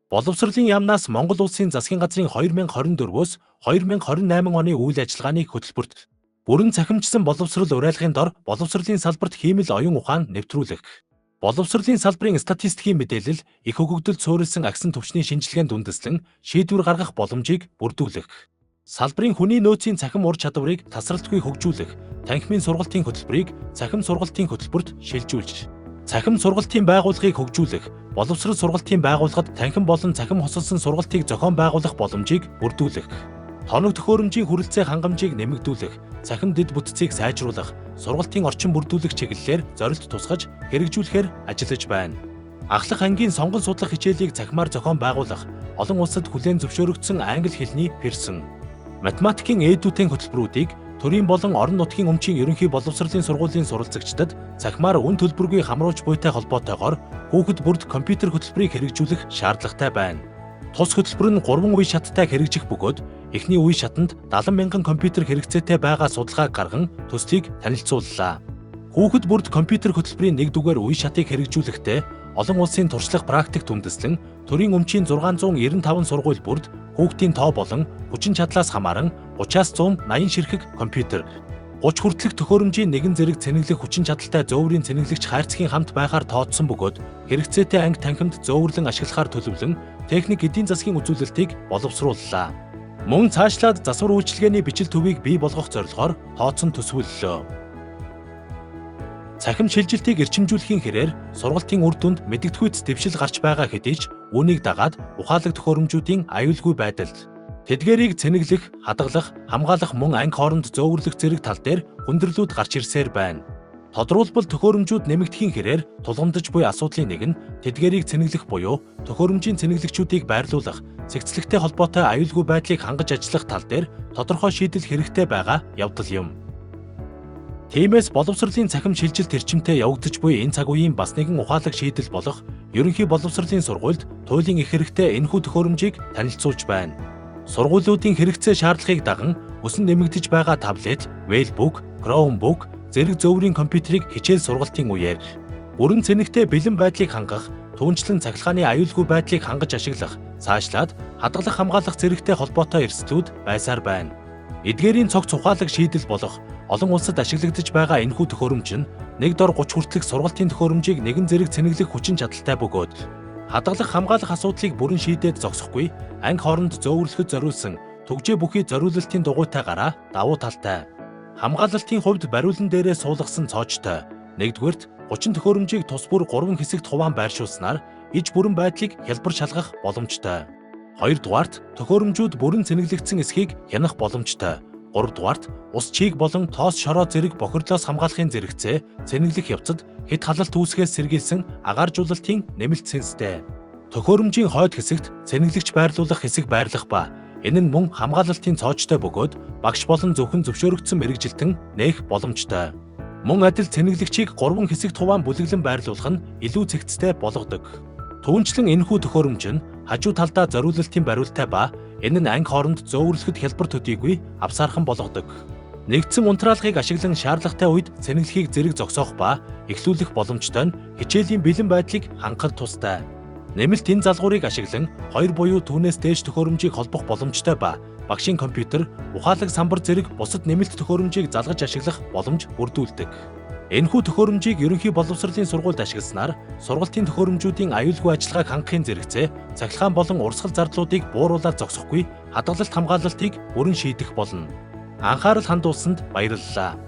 Боловсролын яамнаас Монгол Улсын засгийн газрын 2024-өөс 2028 оны үйл ажиллагааны хөтөлбөрт бүрэн цахимжсан боловсрол уриалгын дор боловсролын салбарт хиймэл оюун ухаан нэвтрүүлэх. Боловсролын салбарын статистикийн мэдээлэл их хөгжөлд суурилсан агсан түвшний шинжилгээнд үндэслэн шийдвэр гаргах боломжийг бүрдүүлэх. Салбарын хүний нөөцийн цахим ур чадварыг тасралтгүй хөгжүүлэх, танхимын сургалтын хөтөлбөрийг цахим сургалтын хөтөлбөрт шилжүүлж, цахим сургалтын байгууллагыг хөгжүүлэх, боловсрол сургалтын байгууллагад танхим болон цахим хосолсон сургалтыг зохион байгуулах боломжийг бүрдүүлэх. Тоног төхөөрөмжийн хүрэлцээ хангамжийг нэмэгдүүлэх, цахим дэд бүтцийг сайжруулах, сургалтын орчин бүрдүүлэх чиглэлээр зорилт тусгаж хэрэгжүүлэхээр ажиллаж байна. Ахлах ангийн сонгон судлах хичээлийг цахимаар зохион байгуулах, олон улсад хүлээн зөвшөөрөгдсөн англи хэлний Pearson, математикийн ээдүүдийн хөтөлбөрүүдийг төрийн болон орон нутгийн өмчийн ерөнхий боловсролын сургуулийн суралцагчдад цахимаар үн төлбөргүй хамруулж буйтай холбоотойгоор хүүхэд бүрд компьютер хөтөлбөрийг хэрэгжүүлэх шаардлагатай байна. Тус хөтөлбөр нь 3 үе шаттай хэрэгжих бөгөөд эхний үе шатанд 70 мянган компьютер хэрэгцээтэй байгаа судалгааг гарган төслийг танилцууллаа. Хүүхэд бүрд компьютер хөтөлбөрийн 1-р үе шатыг хэрэгжүүлэхдээ олон улсын туршлага практикт үндэслэн төрийн өмчийн 695 сургууль бүрд хүүхдийн тоо болон хүчин чадлаас хамааран 30-аас 180 ширхэг компьютер, 30 хүртэлх төхөөрөмжийн нэгэн зэрэг цэнэглэх хүчин чадалтай зөөврийн цэнэглэгч хайрцагын хамт байхаар тооцсон бөгөөд хэрэгцээтэй анги танхимд зөөврлөн ашиглахаар төлөвлөн техник эдийн засгийн үзүүлэлтийг боловсрууллаа. Мөн цаашлаад засвар үйлчилгээний бичил төвийг бий болгох зорилгоор тооцсон төсвөллөө. Цахим шилжилтийг эрчимжүүлэхийн хэрээр сургалтын үр дүнд мэдэгдэхүйц дэвшил гарч байгаа хэдий ч үүнийг дагаад ухаалаг төхөөрөмжүүдийн аюулгүй байдалд тэдгээрийг цэнэглэх, хадгалах, хамгаалах мөн анги хооронд зөөвөрлөх зэрэг тал дээр хүндрэлүүд гарч ирсээр байна. Тодруулбал төхөөрөмжүүд нэмэгдэхийн хэрээр тулгамдж буй асуудлын нэг нь тэдгээрийг цэнэглэх буюу төхөөрөмжийн цэнэглэгчүүдийг байрлуулах, цэгцлэгтэй холбоотой аюулгүй байдлыг хангаж ажиллах тал дээр тодорхой шийдэл хэрэгтэй байгаа явдал юм. Тиймээс боловсролын цахим шилжилт эрчимтэй явагдаж буй энэ цаг үеийн бас нэгэн ухаалаг шийдэл болох ерөнхий боловсролын сургуульд туйлын их хэрэгтэй энэхүү төхөөрөмжийг танилцуулж байна. Сургуулиудын хэрэгцээ шаардлагыг даган өсөн нэмэгдэж байгаа таблет, Wellbook, Chromebook зэрэг зөөврийн компьютерийг хичээл сургалтын үеэр бүрэн цэнэгтэй бэлэн байдлыг хангах, түүнчлэн цахилгааны аюулгүй байдлыг хангаж ашиглах, цаашлаад хадгалах хамгаалах зэрэгтэй холбоотой эрсдлүүд байсаар байна. Эдгээрийн цогц ухаалаг шийдэл болох олон улсад ашиглагдаж байгаа энэхүү төхөөрөмж нь нэг дор 30 хүртэлх сургалтын төхөөрөмжийг нэгэн зэрэг цэнэглэх хүчин чадалтай бөгөөд хадгалах хамгаалах асуудлыг бүрэн шийдээд зогсохгүй анги хооронд зөөвөрлөхөд зориулсан түгжээ бүхий зориулалтын дугуйтайгаараа давуу талтай. Хамгаалалтын хувьд бариулан дээрээ суулгасан цоочтой. Нэгдүгээрт 30 төхөөрөмжийг тус бүр 3 хэсэгт хуваан байршуулснаар иж бүрэн байдлыг хялбар шалгах боломжтой. Хоёрдугаарт төхөөрөмжүүд бүрэн цэнэглэгдсэн эсхийг хянах боломжтой. Гуравдугаарт ус чийг болон тоос шороо зэрэг бохирлоос хамгаалахын зэрэгцээ цэнэглэх явцад хэд халалт үүсгээс сэргийлсэн агааржуулалтын нэмэлт цэнзтэй. Төхөөрөмжийн хойд хэсэгт цэнэглэгч байрлуулах хэсэг байрлах ба энэ нь мөн хамгаалалтын цоочтой бөгөөд багш болон зөвхөн зөвшөөрөгдсөн мэрэгжилтэн нээх боломжтой. Мөн адил цэнэглэгчийг 3 хэсэгт хуваан бүлэглэн байрлуулах нь илүү цэгцтэй болгодог. Түүнчлэн энэхүү төхөөрөмж нь хажуу талдаа зориулалтын бариултай ба энэ нь анги хооронд зөөвөрлөхөд хялбар төдийгүй авсаархан болгодог. Нэгдсэн унтраалгыг ашиглан шаардлагатай үед цэнэглэхийг зэрэг зогсоох ба эхлүүлэх боломжтой нь хичээлийн бэлэн байдлыг хангахад тустай. Нэмэлт энэ залгуурыг ашиглан 2 буюу түүнээс дээш төхөөрөмжийг холбох боломжтой ба багшийн компьютер, ухаалаг самбар зэрэг бусад нэмэлт төхөөрөмжийг залгаж ашиглах боломж бүрдүүлдэг. Энэхүү төхөөрөмжийг ерөнхий боловсролын сургуульд ашигласнаар сургалтын төхөөрөмжүүдийн аюулгүй ажиллагааг хангахын зэрэгцээ цахилгаан болон урсгал зардлуудыг бууруулаад зогсохгүй хадгалалт хамгаалалтыг бүрэн шийдэх болно. Анхаарал хандуулсанд баярлалаа.